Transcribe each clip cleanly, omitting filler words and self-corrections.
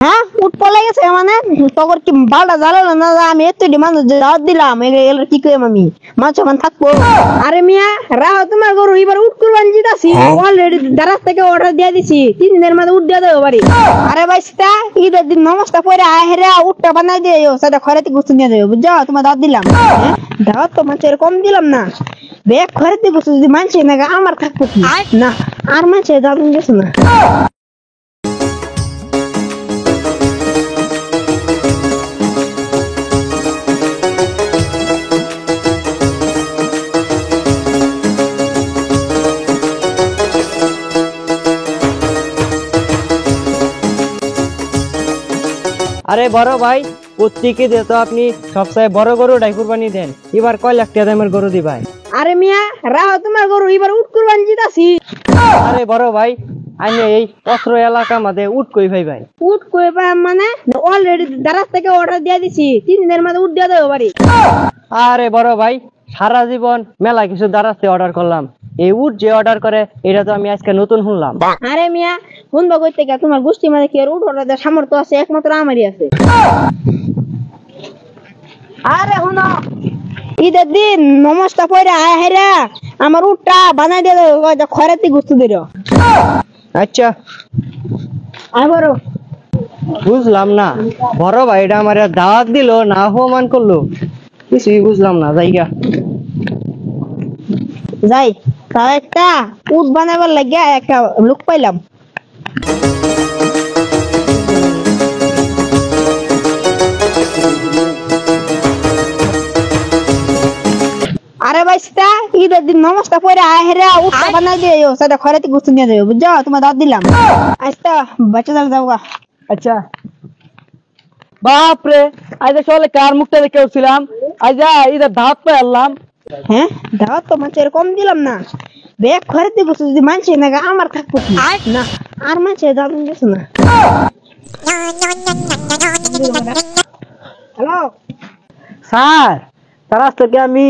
হ্যাঁ উঠ পলাই গেছে মানে তখন কি বালটা জ্বালালো না আমি এত মানুষ দাওয়াত দিলাম এগুলো কি কইম আমি মাছ মান থাকবো। আরে মিয়া রাহ তোমার গরু এবার উঠ কুরবানি দিতাছি অলরেডি দারাজ থেকে অর্ডার দিয়ে দিছি 3 দিনের মধ্যে উঠ দিয়ে দেবো বাড়ি। আরে ভাই সেটা ঈদের দিন নমস্কার পরে আহেরা উঠটা বানাই দিও সেটা খরেতে গুছু নিয়ে যাবে বুঝছো তোমার দাওয়াত দিলাম। দাওয়াত তো মাছের কম দিলাম না বেগ খরেতে গুছু যদি মানছে না আমার থাকবো কি না আর মাছে দাওয়াত দিছ না। আরে বড় ভাই প্রত্যেকে দে তো আপনি সবচেয়ে বড় গরুটাই কুরবানি দেন এবার কয় লাখ টাকা দামের গরু দিবাই। আরে মিয়া রাহ তোমার গরু এবার উঠ কুরবানি দিতাছি। আরে বড় ভাই আমি এই অস্ত্র এলাকা মধ্যে উঠ কই ভাই ভাই উঠ কই পাই মানে অলরেডি দারাজ থেকে অর্ডার দিয়ে দিছি 3 দিনের মধ্যে উঠ দিয়ে দেবো বাড়ি। আরে বড় ভাই সারা জীবন মেলা কিছু দারাজতে অর্ডার করলাম এই উঠ যে অর্ডার করে এটা তো আমি আজকে নতুন শুনলাম। আরে মিয়া শুনবো কই থেকে তোমার গোষ্ঠী মানে কি আর উঠ অর্ডার দেওয়ার সামর্থ্য আছে একমাত্র আমারই আছে। আরে শুনো ঈদের দিন নমস্কার পরে আহেরা আমার উঠটা বানাই দিয়ে দেবো খরাতি গুস্তু দিও। আচ্ছা আয় বড় বুঝলাম না বড় ভাই এটা আমার দাওয়াত দিল না অপমান করলো কিছুই বুঝলাম না জায়গা যাই তার একটা উঠ বানাবার লাগিয়া একটা লোক পাইলাম। আরে ভাই সেটা ঈদের দিন নমস্কার পরে আহেরা উঠটা বানাই দিও সেটা খরাতি গুস্তু নিয়ে যাবে বুঝছো তোমার দাওয়াত দিলাম। আচ্ছা বাচ্চা যাও গা। আচ্ছা বাপরে আজ সকালে কার মুখটা দেখে উঠছিলাম আজ ইধর দাওয়াত পাই আনলাম। হ্যাঁ দাওয়াত তো মাছের কম দিলাম না বেগ খরাতি গুস্তু যদি মানছে না আমার থাকবো কি না আর মাছে দাওয়াত দিছ না। হ্যালো স্যার তার থেকে আমি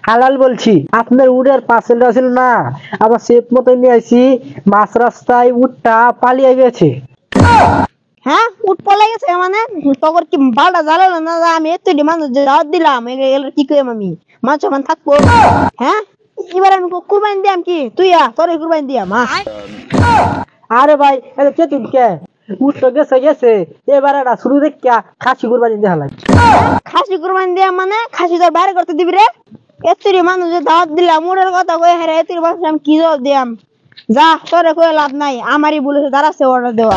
হালাল বলছি আপনার উডের পার্সেলটা ছিল না আবার সেফ মতো নিয়ে আসি মাছ রাস্তায় উটটা পালিয়ে গেছে। হ্যাঁ উঠ পলাই গেছে মানে তখন কি বালটা জ্বালালো না আমি এত মানুষ দাওয়াত দিলাম এগুলো কি কইম আমি মাছ মান থাকবো। হ্যাঁ এবার আমি কুরবানি দিয়াম কি তুই তোর কুরবানি দিয়াম। আরে ভাই এটা চেতুন কে উট তো গেছে গেছে এবার এটা শুরু দেখা খাসি কুরবানি দেওয়া লাগে। খাসি কুরবানি দিয়া মানে খাসি তোর বাইরে করতে দিবি রে এতরি মানুষ দাওয়াত দিলাম উড়ের কথা কয়ে হ্যাঁ এতরি মানুষ আমি কি জবাব দিয়াম যা তোরে কয়ে লাভ নাই আমারই বলেছে দাঁড়াচ্ছে অর্ডার দেওয়া।